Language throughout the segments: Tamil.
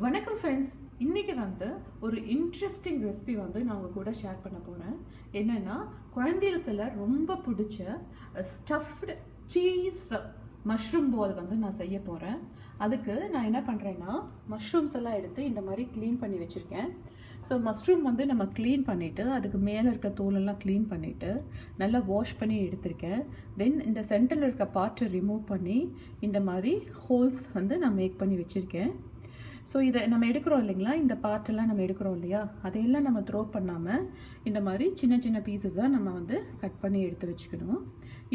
வணக்கம் ஃப்ரெண்ட்ஸ். இன்றைக்கி ஒரு இன்ட்ரெஸ்டிங் ரெசிபி நான் உங்கள் கூட ஷேர் பண்ண போகிறேன். என்னென்னா, குழந்தைகளுக்கெல்லாம் ரொம்ப பிடிச்ச ஸ்டஃப்டு சீஸ் மஷ்ரூம் பால் நான் செய்ய போகிறேன். அதுக்கு நான் என்ன பண்ணுறேன்னா, மஷ்ரூம்ஸ் எல்லாம் எடுத்து இந்த மாதிரி க்ளீன் பண்ணி வச்சுருக்கேன். ஸோ மஷ்ரூம் நம்ம க்ளீன் பண்ணிவிட்டு அதுக்கு மேலே இருக்க தோலெல்லாம் க்ளீன் பண்ணிவிட்டு நல்லா வாஷ் பண்ணி எடுத்திருக்கேன். தென் இந்த சென்டரில் இருக்க பார்ட்டை ரிமூவ் பண்ணி இந்த மாதிரி ஹோல்ஸ் நான் மேக் பண்ணி வச்சுருக்கேன். ஸோ இதை நம்ம எடுக்கிறோம் இல்லைங்களா, இந்த பார்ட்டெல்லாம் நம்ம எடுக்கிறோம் இல்லையா, அதையெல்லாம் நம்ம த்ரோ பண்ணாமல் இந்த மாதிரி சின்ன சின்ன பீசஸாக நம்ம கட் பண்ணி எடுத்து வச்சுக்கணும்.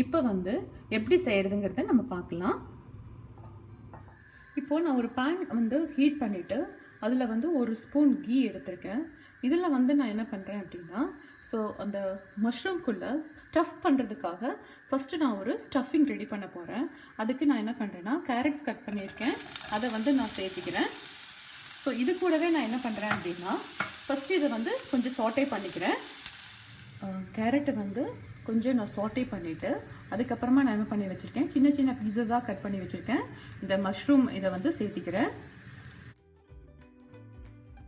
இப்போ எப்படி செய்கிறதுங்கிறத நம்ம பார்க்கலாம். இப்போது நான் ஒரு பேன் ஹீட் பண்ணிவிட்டு அதில் ஒரு ஸ்பூன் கீ எடுத்திருக்கேன். இதில் நான் என்ன பண்ணுறேன் அப்படின்னா, ஸோ அந்த மஷ்ரூம்குள்ளே ஸ்டஃப் பண்ணுறதுக்காக ஃபஸ்ட்டு நான் ஒரு ஸ்டஃபிங் ரெடி பண்ண போகிறேன். அதுக்கு நான் என்ன பண்ணுறேன்னா, கேரட்ஸ் கட் பண்ணியிருக்கேன், அதை நான் சேர்த்திக்கிறேன். ஸோ இது கூடவே நான் என்ன பண்ணுறேன் அப்படின்னா, ஃபஸ்ட்டு இதை கொஞ்சம் சாட்டே பண்ணிக்கிறேன். கேரட்டை கொஞ்சம் நான் சாட்டே பண்ணிவிட்டு அதுக்கப்புறமா நான் என்ன பண்ணி வச்சுருக்கேன், சின்ன சின்ன பீசஸாக கட் பண்ணி வச்சுருக்கேன். இந்த மஷ்ரூம் இதை சேர்த்திக்கிறேன்.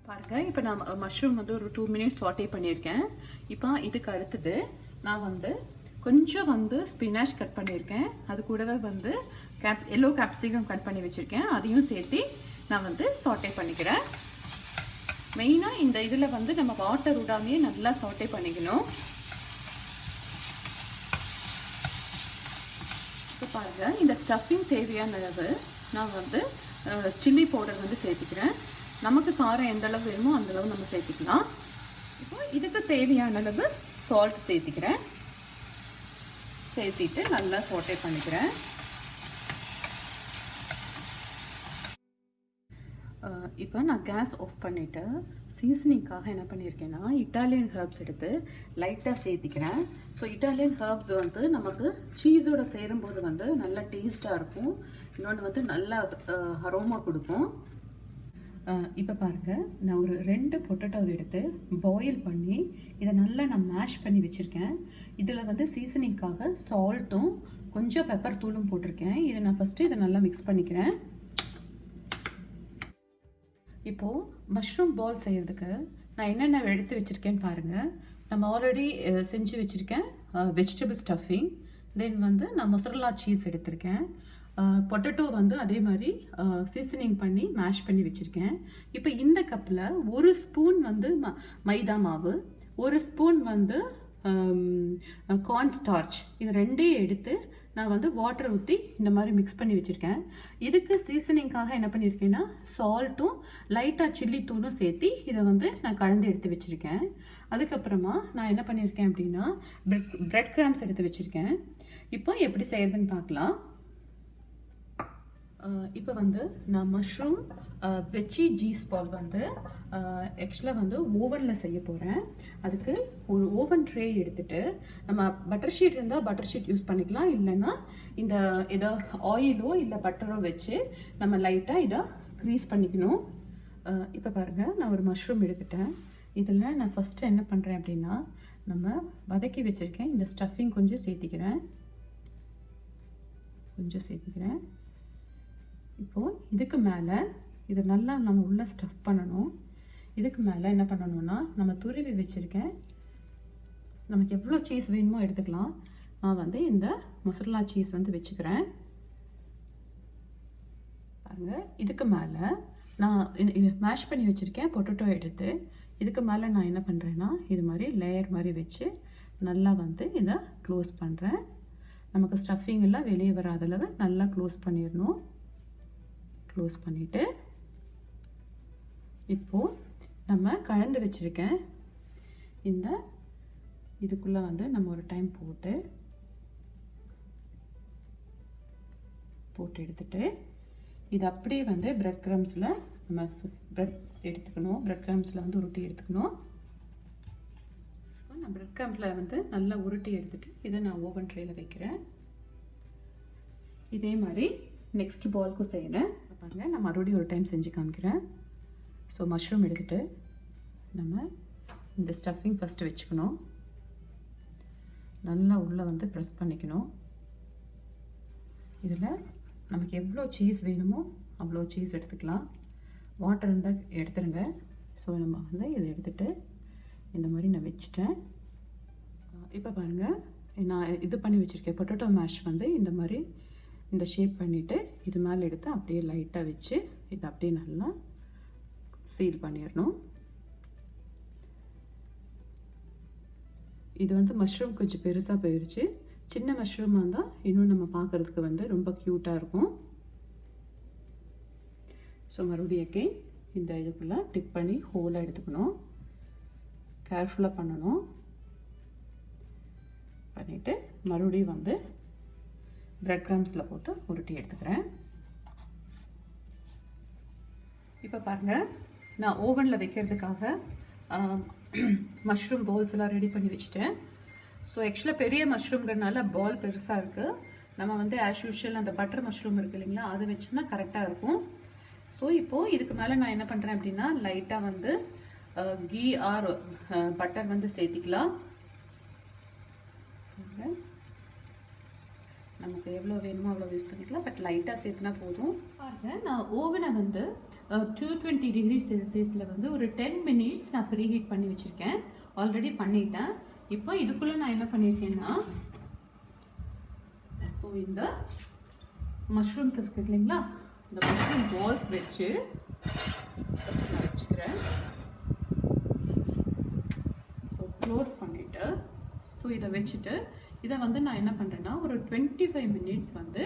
பாருங்கள், இப்போ நான் மஷ்ரூம் ஒரு 2 மினிட்ஸ் சாட்டே பண்ணியிருக்கேன். இப்போ இதுக்கு அடுத்தது நான் கொஞ்சம் ஸ்பினாச் கட் பண்ணியிருக்கேன். அது கூடவே எல்லோ கேப்சிகம் கட் பண்ணி வச்சுருக்கேன். அதையும் சேர்த்து நான் சாட்டே பண்ணிக்கிறேன். மெயினாக இந்த இதில் நம்ம வாட்டர் விடாமையே நல்லா சாட்டே பண்ணிக்கணும். இப்போ பாருங்கள், இந்த ஸ்டஃபிங் தேவையான அளவு நான் சில்லி பவுடர் சேர்த்துக்கிறேன். நமக்கு காரம் எந்த அளவு வேணுமோ அந்த அளவு நம்ம சேர்த்துக்கலாம். இப்போ இதுக்கு தேவையான அளவு சால்ட் சேர்த்துக்கிறேன். சேர்த்திட்டு நல்லா சாட்டே பண்ணிக்கிறேன். இப்போ நான் கேஸ் ஆஃப் பண்ணிவிட்டு சீசனிங்காக என்ன பண்ணியிருக்கேன்னா, இட்டாலியன் ஹர்ப்ஸ் எடுத்து லைட்டாக சேர்த்திக்கிறேன். ஸோ இட்டாலியன் ஹர்ப்ஸ் நமக்கு சீஸோடு சேரும்போது நல்லா டேஸ்ட்டாக இருக்கும். இன்னொன்று நல்லா அரோமா கொடுக்கும். இப்போ பாருங்கள், நான் ஒரு 2 பொட்டேட்டோவை எடுத்து பாயில் பண்ணி இதை நல்லா நான் மேஷ் பண்ணி வச்சுருக்கேன். இதில் சீசனிங்காக சால்ட்டும் கொஞ்சம் பெப்பர் தூளும் போட்டிருக்கேன். இதை நான் ஃபஸ்ட்டு இதை நல்லா மிக்ஸ் பண்ணிக்கிறேன். இப்போது மஷ்ரூம் பால் செய்கிறதுக்கு நான் என்னென்ன எடுத்து வச்சுருக்கேன்னு பாருங்கள். நம்ம ஆல்ரெடி செஞ்சு வச்சுருக்கேன் வெஜிடபிள் ஸ்டஃபிங். தென் நான் மொசரல்லா சீஸ் எடுத்திருக்கேன். பொட்டேட்டோ அதே மாதிரி சீசனிங் பண்ணி மேஷ் பண்ணி வச்சுருக்கேன். இப்போ இந்த கப்பில் 1 ஸ்பூன் மைதா மாவு, 1 ஸ்பூன் கார்ன் ஸ்டார்ச், இது ரெண்டையும் எடுத்து நான் வாட்டர் ஊற்றி இந்த மாதிரி மிக்ஸ் பண்ணி வச்சுருக்கேன். இதுக்கு சீசனிங்காக என்ன பண்ணியிருக்கேன்னா, சால்ட்டும் லைட்டாக சில்லி தூளும் சேர்த்து இதை நான் கலந்து எடுத்து வச்சுருக்கேன். அதுக்கப்புறமா நான் என்ன பண்ணியிருக்கேன் அப்படின்னா, பிரெட் கிராம்ஸ் எடுத்து வச்சுருக்கேன். இப்போ எப்படி செய்யறதுன்னு பார்க்கலாம். இப்போ நான் மஷ்ரூம் வெஜ்ஜி சீஸ் பால் ஆக்சுவலாக ஓவனில் செய்ய போகிறேன். அதுக்கு ஒரு ஓவன் ட்ரே எடுத்துகிட்டு, நம்ம பட்டர் ஷீட் இருந்தால் பட்டர் ஷீட் யூஸ் பண்ணிக்கலாம். இல்லைன்னா இந்த ஏதோ ஆயிலோ இல்லை பட்டரோ வச்சு நம்ம லைட்டாக இதை க்ரீஸ் பண்ணிக்கணும். இப்போ பாருங்கள், நான் ஒரு மஷ்ரூம் எடுத்துட்டேன். இதில் நான் ஃபஸ்ட்டு என்ன பண்ணுறேன் அப்படின்னா, நம்ம வதக்கி வச்சுருக்கேன் இந்த ஸ்டஃபிங் கொஞ்சம் சேர்த்திக்கிறேன். இப்போது இதுக்கு மேலே இதை நல்லா நம்ம உள்ளே ஸ்டஃப் பண்ணணும். இதுக்கு மேலே என்ன பண்ணணும்னா, நம்ம துருவி வச்சுருக்கேன், நமக்கு எவ்வளோ சீஸ் வேணுமோ எடுத்துக்கலாம். நான் இந்த மொசரல்லா சீஸ் வச்சுக்கிறேன். பாருங்கள், இதுக்கு மேலே நான் மேஷ் பண்ணி வச்சுருக்கேன் பொட்டேட்டோ எடுத்து. இதுக்கு மேலே நான் என்ன பண்ணுறேன்னா, இது மாதிரி லேயர் மாதிரி வச்சு நல்லா இதை க்ளோஸ் பண்ணுறேன். நமக்கு ஸ்டஃபிங் எல்லாம் வெளியே வராத அளவு நல்லா க்ளோஸ் பண்ணிடணும். க்ளோஸ் பண்ணிவிட்டு இப்போது நம்ம கலந்து வச்சுருக்கேன் இந்த இதுக்குள்ளே நம்ம ஒரு டைம் போட்டு எடுத்துட்டு இது அப்படியே பிரெட் கிரம்ஸில் நம்ம பிரெட் எடுத்துக்கணும். பிரெட் கிரம்ஸில் உருட்டி எடுத்துக்கணும். நான் பிரெட் கிரம்ஸில் நல்லா உருட்டி எடுத்துகிட்டு இதை நான் ஓவன் ட்ரேயில் வைக்கிறேன். இதே மாதிரி நெக்ஸ்ட் பால்க்கும் செய்கிறேன். பாருங்கள், நான் மறுபடியும் ஒரு டைம் செஞ்சு காமிக்கிறேன். ஸோ மஷ்ரூம் எடுத்துகிட்டு நம்ம இந்த ஸ்டஃபிங் ஃபஸ்ட்டு வச்சுக்கணும். நல்லா உள்ளே ப்ரெஸ் பண்ணிக்கணும். இதில் நமக்கு எவ்வளோ சீஸ் வேணுமோ அவ்வளோ சீஸ் எடுத்துக்கலாம். வாட்டர் இருந்தால் எடுத்துருங்க. ஸோ நம்ம வந்து இதை எடுத்துகிட்டு இந்த மாதிரி நான் வச்சுட்டேன். இப்போ பாருங்கள், நான் இது பண்ணி வச்சுருக்கேன் பொட்டேட்டோ மேஷ் வந்து இந்த மாதிரி இந்த ஷேப் பண்ணிவிட்டு இது மேலே எடுத்து அப்படியே லைட்டாக வச்சு இதை அப்படியே நல்லா சீல் பண்ணிடணும். இது வந்து மஷ்ரூம் கொஞ்சம் பெருசாக போயிடுச்சு. சின்ன மஷ்ரூமாக இருந்தால் இன்னும் நம்ம பார்க்குறதுக்கு வந்து ரொம்ப க்யூட்டாக இருக்கும். ஸோ மறுபடியும் அகெயின் இந்த இதுக்குள்ளே டிப் பண்ணி ஹோலாக எடுத்துக்கணும். கேர்ஃபுல்லாக பண்ணணும். பண்ணிவிட்டு மறுபடியும் வந்து பிரெட் கிரம்ஸில் போட்டு உருட்டி எடுத்துக்கிறேன். இப்போ பாருங்கள், நான் ஓவனில் வைக்கிறதுக்காக மஷ்ரூம் பால்ஸ் எல்லாம் ரெடி பண்ணி வச்சுட்டேன். ஸோ ஆக்சுவலாக பெரிய மஷ்ரூம்ங்கிறதுனால பால் பெருசாக இருக்குது. நம்ம வந்து ஆஸ் யூஷுவல் அந்த பட்டர் மஷ்ரூம் இருக்குது இல்லைங்களா, அது வச்சோம்னா கரெக்டாக இருக்கும். ஸோ இப்போது இதுக்கு மேலே நான் என்ன பண்ணுறேன் அப்படின்னா லைட்டாக வந்து கீ ஆர் பட்டர் வந்து சேர்த்திக்கலாம். நமக்கு எவ்வளோ வேணுமோ அவ்வளோ யூஸ் பண்ணிக்கலாம், பட் லைட்டாக சேர்த்துனா போதும். பாருங்கள், நான் ஓவனை வந்து 220 டிகிரி செல்சியஸில் வந்து ஒரு 10 மினிட்ஸ் நான் ப்ரீ ஹீட் பண்ணி வச்சுருக்கேன். ஆல்ரெடி பண்ணிட்டேன். இப்போ இதுக்குள்ளே நான் என்ன பண்ணியிருக்கேன்னா, ஸோ இந்த மஷ்ரூம்ஸ் இருக்குது இல்லைங்களா, இந்த மஷ்ரூம் பால்ஸ் வச்சு ஃபஸ்ட் நான் வச்சுக்கிறேன். ஸோ க்ளோஸ் பண்ணிவிட்டு ஸோ இதை வச்சுட்டு இதை வந்து நான் என்ன பண்ணுறேன்னா ஒரு 25 மினிட்ஸ் வந்து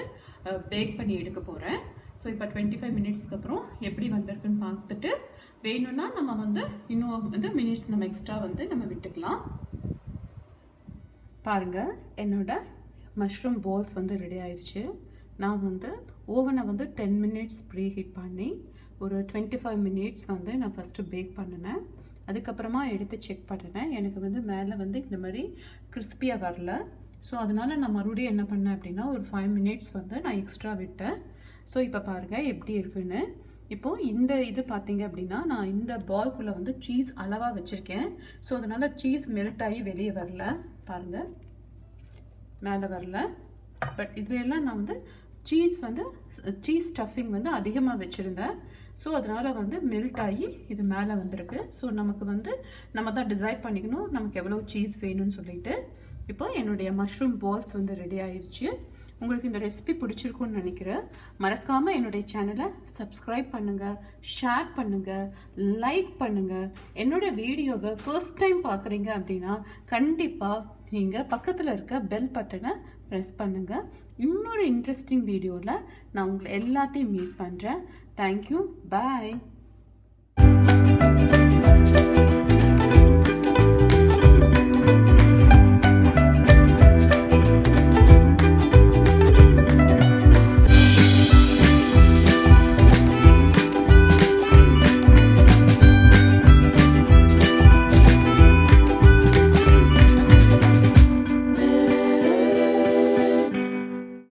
பேக் பண்ணி எடுக்க போகிறேன். ஸோ இப்போ 25 மினிட்ஸ்க்கு அப்புறம் எப்படி வந்திருக்குன்னு பார்த்துட்டு வேணும்னா நம்ம வந்து இன்னும் வந்து மினிட்ஸ் நம்ம எக்ஸ்ட்ரா வந்து நம்ம விட்டுக்கலாம். பாருங்கள், என்னோட மஷ்ரூம் பால்ஸ் வந்து ரெடி ஆயிடுச்சு. நான் வந்து ஓவனை வந்து 10 மினிட்ஸ் ப்ரீ ஹீட் பண்ணி ஒரு 25 மினிட்ஸ் வந்து நான் ஃபஸ்ட்டு பேக் பண்ணினேன். அதுக்கப்புறமா எடுத்து செக் பண்ணினேன். எனக்கு வந்து மேலே வந்து இந்த மாதிரி கிறிஸ்பியாக வரல. ஸோ அதனால் நான் மறுபடியும் என்ன பண்ணேன் அப்படின்னா ஒரு 5 மினிட்ஸ் வந்து நான் எக்ஸ்ட்ரா விட்டேன். ஸோ இப்போ பாருங்கள் எப்படி இருக்குன்னு. இப்போது இந்த இது பார்த்தீங்க அப்படின்னா நான் இந்த பால்குள்ளே வந்து சீஸ் அளவாக வச்சுருக்கேன். ஸோ அதனால் சீஸ் மெல்ட் ஆகி வெளியே வரல. பாருங்கள், மேலே வரல. பட் இதுலெல்லாம் நான் வந்து சீஸ் ஸ்டஃபிங் வந்து அதிகமாக வச்சுருந்தேன். ஸோ அதனால் வந்து மெல்ட் ஆகி இது மேலே வந்திருக்கு. ஸோ நமக்கு வந்து நம்ம தான் டிசைட் பண்ணிக்கணும் நமக்கு எவ்வளோ சீஸ் வேணும்னு சொல்லிட்டு. இப்போ என்னுடைய மஷ்ரூம் பால்ஸ் வந்து ரெடி ஆயிடுச்சு. உங்களுக்கு இந்த ரெசிபி பிடிச்சிருக்குன்னு நினைக்கிறேன். மறக்காமல் என்னுடைய சேனலை சப்ஸ்கிரைப் பண்ணுங்கள், ஷேர் பண்ணுங்கள், லைக் பண்ணுங்கள். என்னோடய வீடியோவை ஃபர்ஸ்ட் டைம் பார்க்குறீங்க அப்படின்னா கண்டிப்பாக நீங்கள் பக்கத்தில் இருக்க பெல் பட்டனை ப்ரெஸ் பண்ணுங்கள். இன்னொரு இன்ட்ரெஸ்டிங் வீடியோவில் நான் உங்களை எல்லாத்தையும் மீட் பண்ணுறேன். தேங்க்யூ, பாய்.